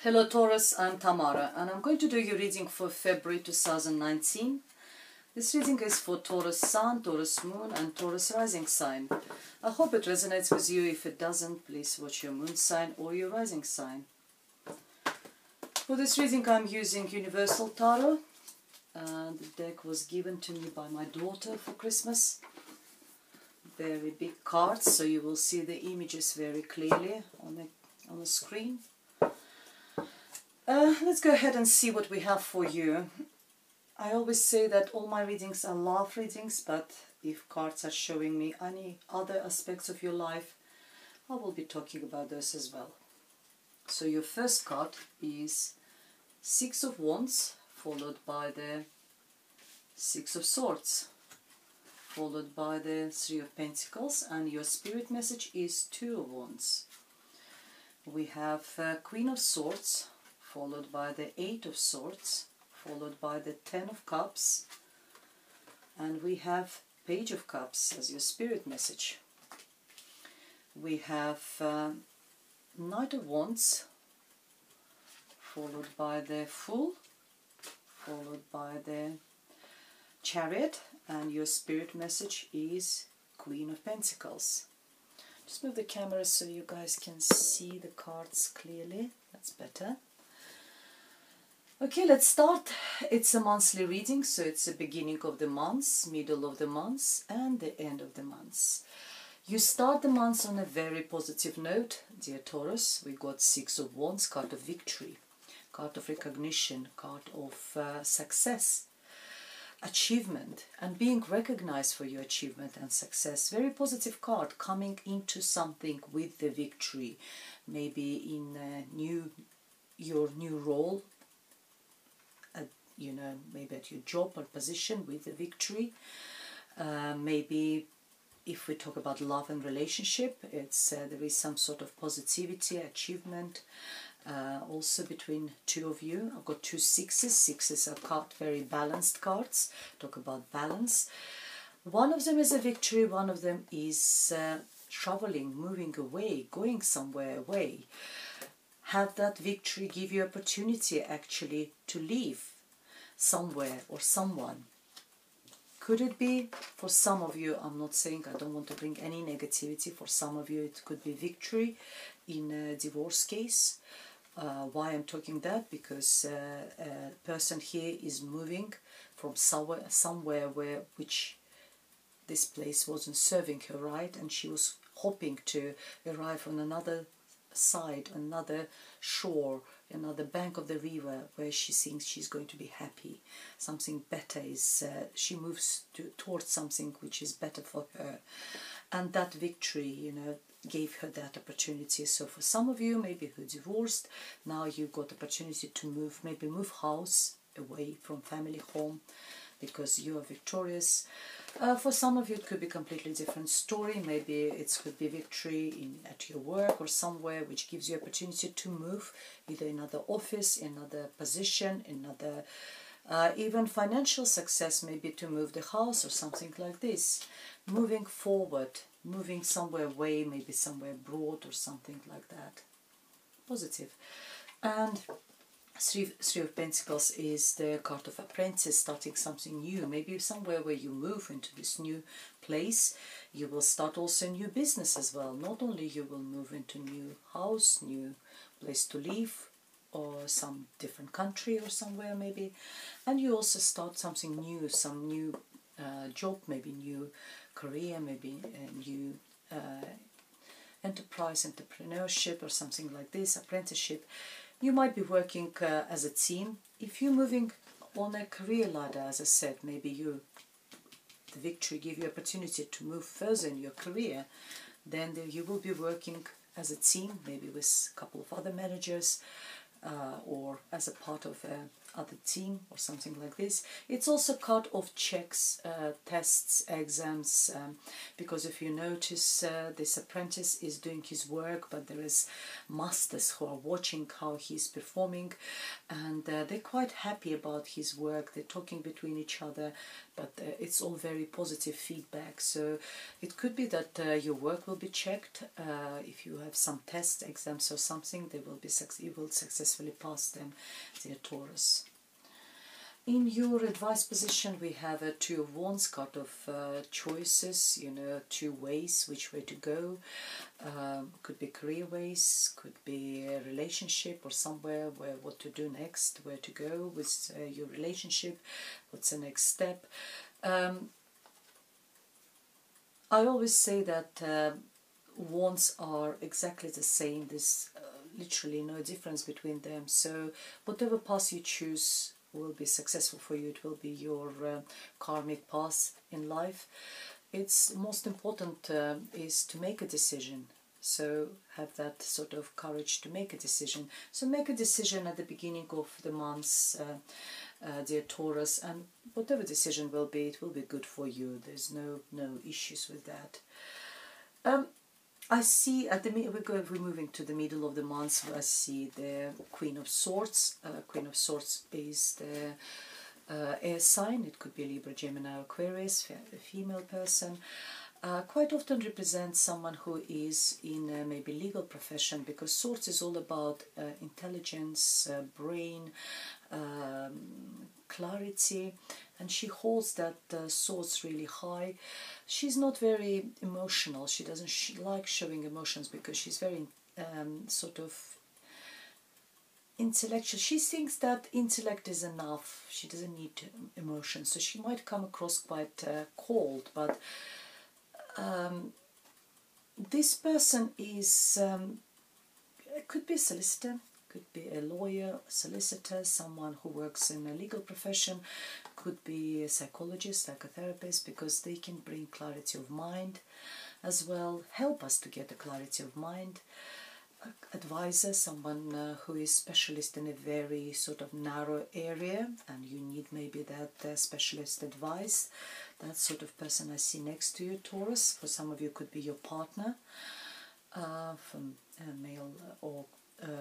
Hello Taurus, I'm Tamara and I'm going to do your reading for February 2019. This reading is for Taurus Sun, Taurus Moon and Taurus Rising sign. I hope it resonates with you. If it doesn't, please watch your moon sign or your rising sign. For this reading I'm using Universal Taро, and the deck was given to me by my daughter for Christmas. Very big cards, so you will see the images very clearly on the screen. Let's go ahead and see what we have for you. I always say that all my readings are love readings, but if cards are showing me any other aspects of your life, I will be talking about those as well. So your first card is Six of Wands, followed by the Six of Swords, followed by the Three of Pentacles, and your spirit message is Two of Wands. We have Queen of Swords, followed by the Eight of Swords, followed by the Ten of Cups, and we have Page of Cups as your spirit message. We have Knight of Wands, followed by the Fool, followed by the Chariot, and your spirit message is Queen of Pentacles. Just move the camera so you guys can see the cards clearly. That's better. Okay, let's start. It's a monthly reading, so it's the beginning of the months, middle of the months, and the end of the months. You start the months on a very positive note, dear Taurus. We got Six of Wands, card of victory, card of recognition, card of success, achievement, and being recognized for your achievement and success. Very positive card, coming into something with the victory, maybe in your new role. You know, maybe at your job or position with the victory. Maybe if we talk about love and relationship, it's there is some sort of positivity, achievement, also between two of you. I've got two sixes. Sixes are very balanced cards. Talk about balance. One of them is a victory, one of them is traveling, moving away, going somewhere away. Have that victory give you opportunity actually to leave somewhere or someone. Could it be for some of you, I'm not saying, I don't want to bring any negativity, for some of you it could be victory in a divorce case. Why I'm talking that? Because a person here is moving from somewhere which this place wasn't serving her right, and she was hoping to arrive on another side, another shore, another bank of the river where she thinks she's going to be happy. Something better is, she moves towards something which is better for her. And that victory, you know, gave her that opportunity. So for some of you, maybe who divorced, now you've got opportunity to move, maybe move house away from family home because you are victorious. For some of you it could be a completely different story. Maybe it could be victory at your work or somewhere which gives you opportunity to move, either another office, another position, another even financial success, maybe to move the house or something like this. Moving forward, moving somewhere away, maybe somewhere abroad or something like that. Positive. And Three of Pentacles is the card of apprentice, starting something new. Maybe somewhere where you move into this new place, you will start also a new business as well. Not only you will move into new house, new place to live, or some different country or somewhere maybe, and you also start something new, some new job, maybe new career, maybe a new enterprise, entrepreneurship or something like this, apprenticeship. You might be working as a team. If you're moving on a career ladder, as I said, maybe the victory give you opportunity to move further in your career, then you will be working as a team, maybe with a couple of other managers, or as a part of other team or something like this. It's also card of checks, tests, exams, because if you notice, this apprentice is doing his work, but there is masters who are watching how he's performing, and they're quite happy about his work. They're talking between each other, but it's all very positive feedback. So it could be that your work will be checked. If you have some tests, exams or something, they will be you will successfully pass them, dear Taurus. In your advice position, we have a Two of Wands, card of choices, you know, two ways, which way to go. Could be career ways, could be a relationship or somewhere where what to do next, where to go with your relationship, what's the next step. I always say that wands are exactly the same. There's literally no difference between them. So whatever path you choose will be successful for you. It will be your karmic path in life. It's most important is to make a decision. So have that sort of courage to make a decision. So make a decision at the beginning of the months, dear Taurus, and whatever decision will be, it will be good for you. There's no issues with that. I see at the we're moving to the middle of the month. I see the Queen of Swords. Queen of Swords is the air sign. It could be Libra, Gemini, Aquarius, a female person. Quite often represents someone who is in a maybe legal profession, because Swords is all about intelligence, brain, clarity, and she holds that swords really high. She's not very emotional. She doesn't like showing emotions because she's very sort of intellectual. She thinks that intellect is enough. She doesn't need emotions. So she might come across quite cold, but this person is could be a solicitor, could be a lawyer, solicitor, someone who works in a legal profession, could be a psychologist, psychotherapist, because they can bring clarity of mind as well, help us to get a clarity of mind. Advisor, someone who is specialist in a very sort of narrow area, and you need maybe that specialist advice. That sort of person I see next to you, Taurus. For some of you could be your partner, from a male, or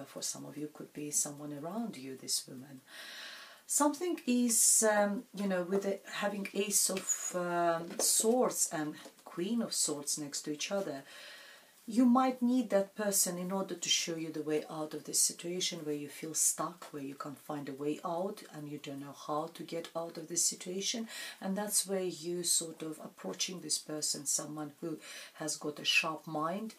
for some of you could be someone around you, this woman. Something is, you know, with having Ace of Swords and Queen of Swords next to each other, you might need that person in order to show you the way out of this situation where you feel stuck, where you can't find a way out and you don't know how to get out of this situation. And that's where you sort of approaching this person, someone who has got a sharp mind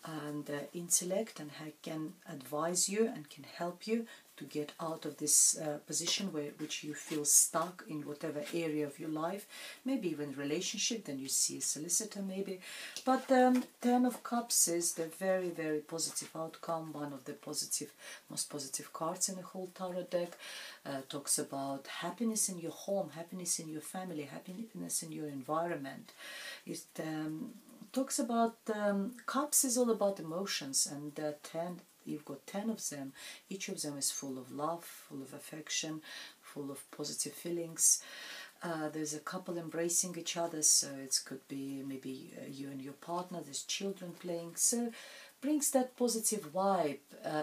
and intellect, and can advise you and can help you to get out of this position which you feel stuck in whatever area of your life, maybe even relationship. Then you see a solicitor maybe. But Ten of Cups is the very, very positive outcome, one of the most positive cards in the whole Tarot deck. Talks about happiness in your home, happiness in your family, happiness in your environment. It talks about Cups is all about emotions, and 10, you've got 10 of them. Each of them is full of love, full of affection, full of positive feelings. There's a couple embracing each other, so it could be maybe you and your partner. There's children playing, so brings that positive vibe.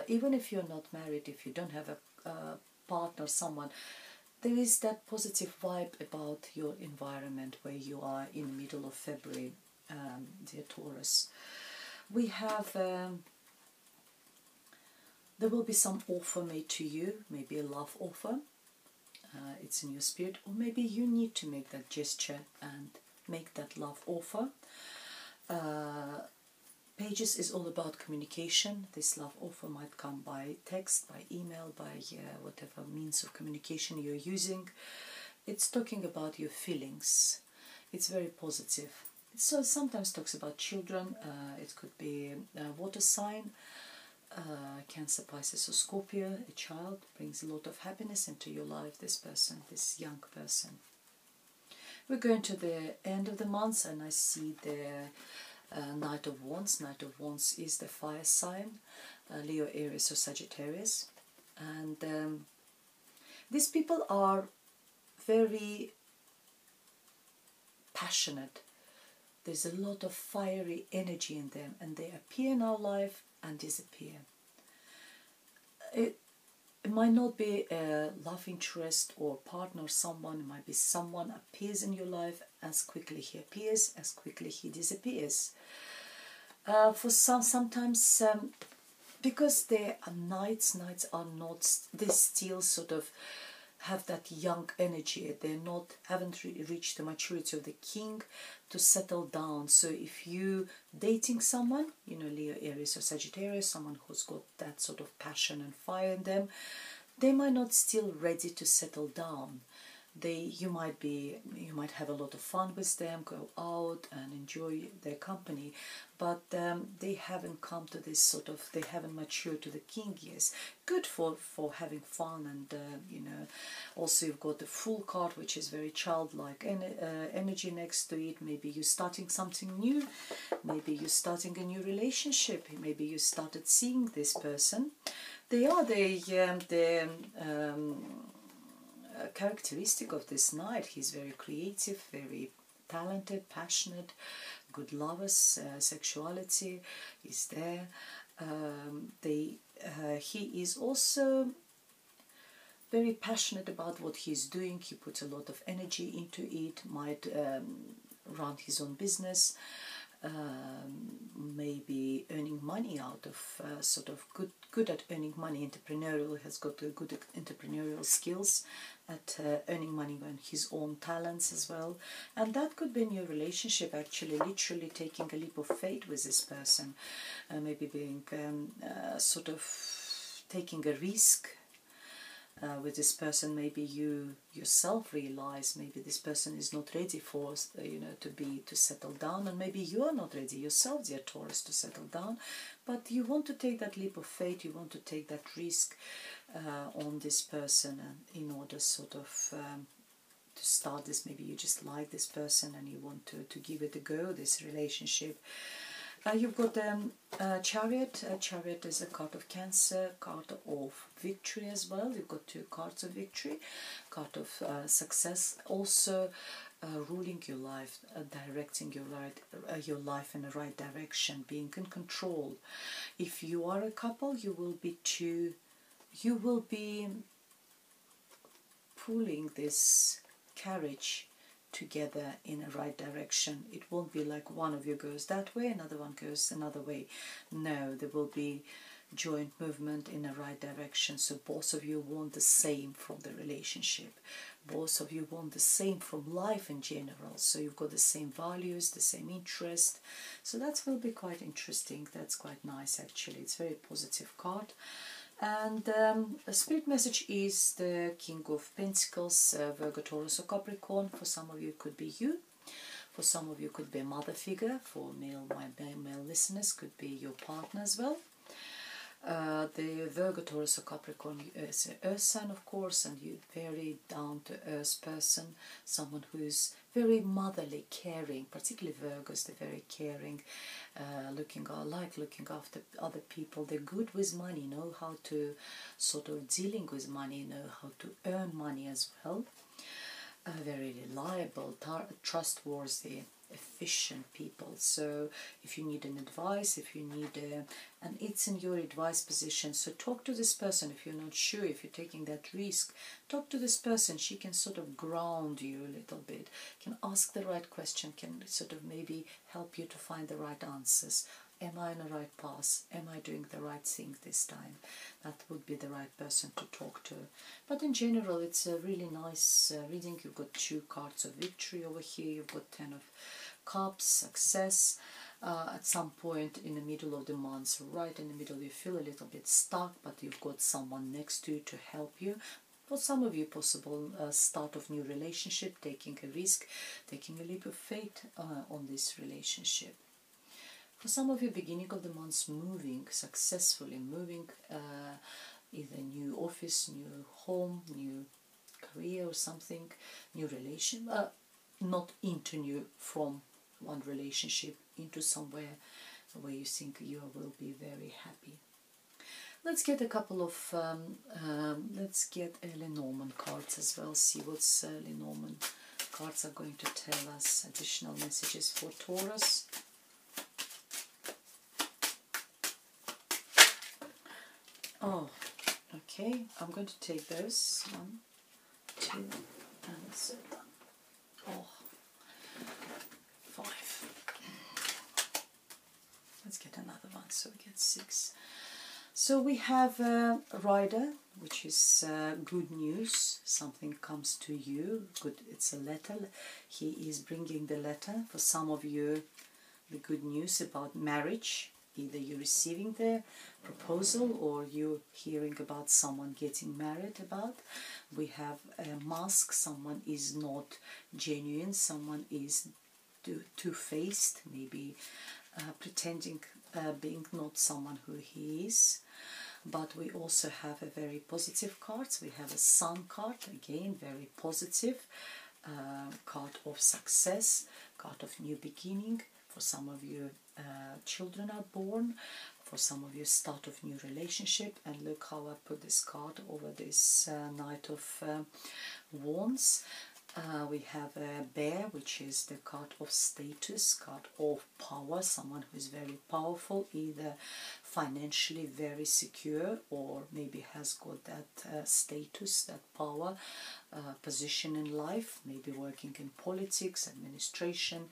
Even if you're not married, if you don't have a partner, someone, there is that positive vibe about your environment where you are in the middle of February, dear Taurus. We have there will be some offer made to you, maybe a love offer. It's in your spirit, or maybe you need to make that gesture and make that love offer. Pages is all about communication. This love offer might come by text, by email, by whatever means of communication you're using. It's talking about your feelings. It's very positive. So sometimes talks about children. It could be a water sign, Cancer, Pisces or Scorpio. A child brings a lot of happiness into your life, this person, this young person. We're going to the end of the month, and I see the Knight of Wands. Knight of Wands is the fire sign, Leo, Aries or Sagittarius. And These people are very passionate. There's a lot of fiery energy in them, and they appear in our life and disappear. It might not be a love interest or partner or someone. It might be someone appears in your life, as quickly he appears, as quickly he disappears. For sometimes because they are nights are not, they still sort of have that young energy. They're not, haven't reached the maturity of the king to settle down. So if you dating someone, you know, Leo, Aries or Sagittarius, someone who's got that sort of passion and fire in them, they might not still ready to settle down. You might have a lot of fun with them, go out and enjoy their company, but they haven't come to this sort of, they haven't matured to the king years. Good for having fun, and you know, also you've got the Fool card, which is very childlike energy next to it. Maybe you're starting something new, maybe you're starting a new relationship, maybe you started seeing this person. They are the characteristic of this knight. He's very creative, very talented, passionate, good lovers, sexuality is there. He is also very passionate about what he's doing. He puts a lot of energy into it, might run his own business, maybe earning money out of sort of good at earning money, entrepreneurial, has got good entrepreneurial skills at earning money on his own talents as well. And that could be a new relationship, actually, literally taking a leap of faith with this person, maybe being sort of taking a risk with this person. Maybe you yourself realize maybe this person is not ready for, you know, to settle down, and maybe you are not ready yourself, dear Taurus, to settle down, but you want to take that leap of faith, you want to take that risk on this person, and in order sort of to start this. Maybe you just like this person and you want to give it a go, this relationship. You've got Chariot. Chariot is a card of Cancer, card of victory as well. You've got two cards of victory, card of success, also ruling your life, directing your life in the right direction, being in control. If you are a couple, you will be pulling this carriage together in a right direction. It won't be like one of you goes that way, another one goes another way. No, there will be joint movement in the right direction. So both of you want the same from the relationship. Both of you want the same from life in general. So you've got the same values, the same interest. So that will be quite interesting. That's quite nice, actually. It's a very positive card. And the spirit message is the King of Pentacles, Virgo, Taurus or Capricorn. For some of you it could be you. For some of you it could be a mother figure. For male listeners could be your partner as well. The Virgo, Taurus or Capricorn is an earth sign, of course, and you're very down-to-earth person, someone who's very motherly, caring, particularly Virgos. They're very caring, looking after other people. They're good with money, know how to sort of dealing with money, know how to earn money as well. Very reliable, trustworthy, efficient people. So if you need an advice, if you need and it's in your advice position, so talk to this person. If you're not sure, if you're taking that risk, talk to this person. She can sort of ground you a little bit, can ask the right question, can sort of maybe help you to find the right answers. Am I on the right path? Am I doing the right thing this time? That would be the right person to talk to. But in general, it's a really nice reading. You've got two cards of victory over here. You've got 10 of Cups, success. At some point in the middle of the month, right in the middle, you feel a little bit stuck, but you've got someone next to you to help you. For some of you, possible start of new relationship, taking a risk, taking a leap of faith on this relationship. For some of you, beginning of the month, moving successfully, moving either new office, new home, new career or something, new relation, not into new from one relationship into somewhere where you think you will be very happy. Let's get a couple of, let's get early Norman cards as well, see what's early Norman cards are going to tell us. Additional messages for Taurus. Oh, okay, I'm going to take those. 1, 2, and 7. Oh, 5. Let's get another one, so we get 6. So we have a rider, which is good news. Something comes to you. Good, it's a letter. He is bringing the letter. For some of you, the good news about marriage. Either you're receiving the proposal or you're hearing about someone getting married about. We have a mask. Someone is not genuine. Someone is two-faced, maybe pretending being not someone who he is. But we also have a very positive cards. We have a Sun card, again very positive, card of success, card of new beginning. For some of you, children are born. For some of you, start of new relationship. And look how I put this card over this Knight of Wands. We have a bear, which is the card of status, card of power, someone who is very powerful, either financially very secure or maybe has got that status, that power, position in life, maybe working in politics, administration.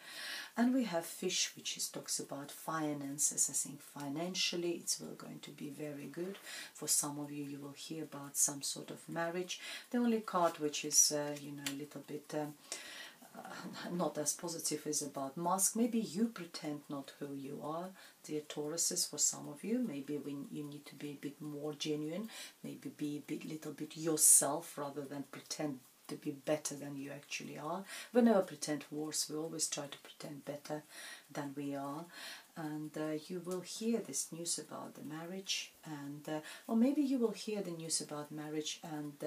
And we have fish, which talks about finances. I think financially it's going to be very good. For some of you, you will hear about some sort of marriage. The only card which is, you know, a little bit not as positive is about mask. Maybe you pretend not who you are, dear Tauruses. For some of you, maybe when you need to be a bit more genuine, maybe be a little bit yourself rather than pretend to be better than you actually are. We never pretend worse, we always try to pretend better than we are. And you will hear this news about the marriage, and or maybe you will hear the news about marriage and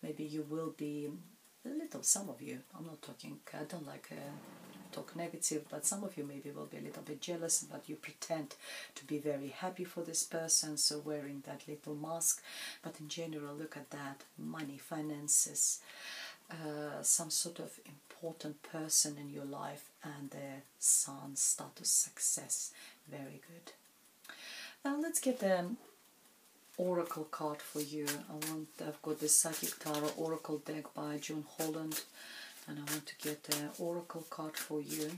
maybe you will be a little, some of you, I'm not talking, I don't like talk negative, but some of you maybe will be a little bit jealous, but you pretend to be very happy for this person, so wearing that little mask. But in general, look at that, money, finances, some sort of important person in your life, and their Sun, status, success, very good. Now let's get an oracle card for you. I've got the Psychic Taро Oracle deck by John Holland, and I want to get an oracle card for you.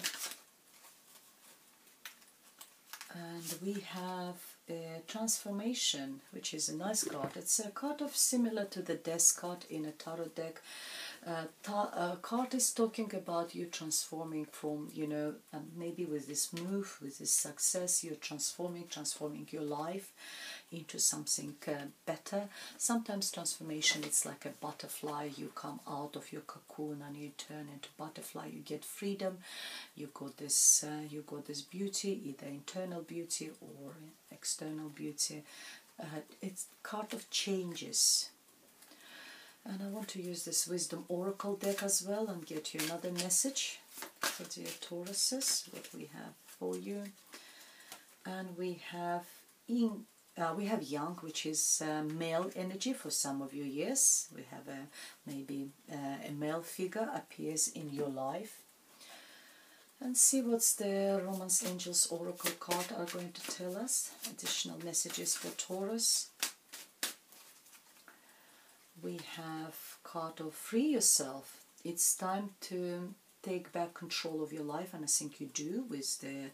And we have a transformation, which is a nice card. It's a card of similar to the Death card in a tarot deck. Card is talking about you transforming from, you know, maybe with this move, with this success, you're transforming your life into something better. Sometimes transformation, it's like a butterfly. You come out of your cocoon and you turn into butterfly. You get freedom. You got this beauty, either internal beauty or external beauty. It's card of changes. And I want to use this Wisdom Oracle deck as well and get you another message for dear Tauruses, what we have for you. And we have Yang, which is male energy for some of you. Yes, we have maybe a male figure appears in your life. And see what's the Romance Angels Oracle card are going to tell us. Additional messages for Taurus. We have card of free yourself. It's time to take back control of your life, and I think you do with the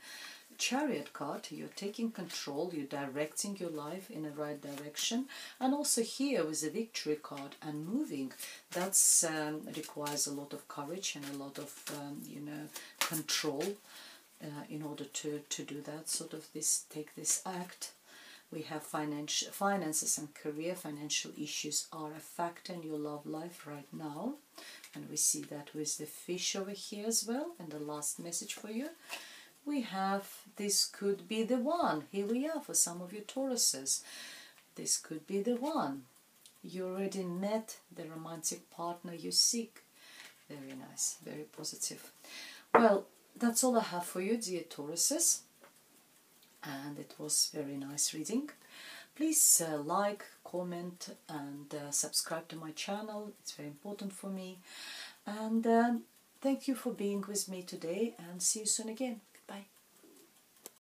Chariot card. You're taking control, you're directing your life in the right direction. And also here with the Victory card and moving, that's requires a lot of courage and a lot of you know, control in order to do that, sort of take this act. We have finances and career. Financial issues are a factor in your love life right now. And we see that with the fish over here as well. And the last message for you. We have, this could be the one. Here we are for some of you Tauruses. This could be the one. You already met the romantic partner you seek. Very nice, very positive. Well, that's all I have for you, dear Tauruses. And it was very nice reading. Please like, comment and subscribe to my channel. It's very important for me. And thank you for being with me today, and see you soon again. Goodbye.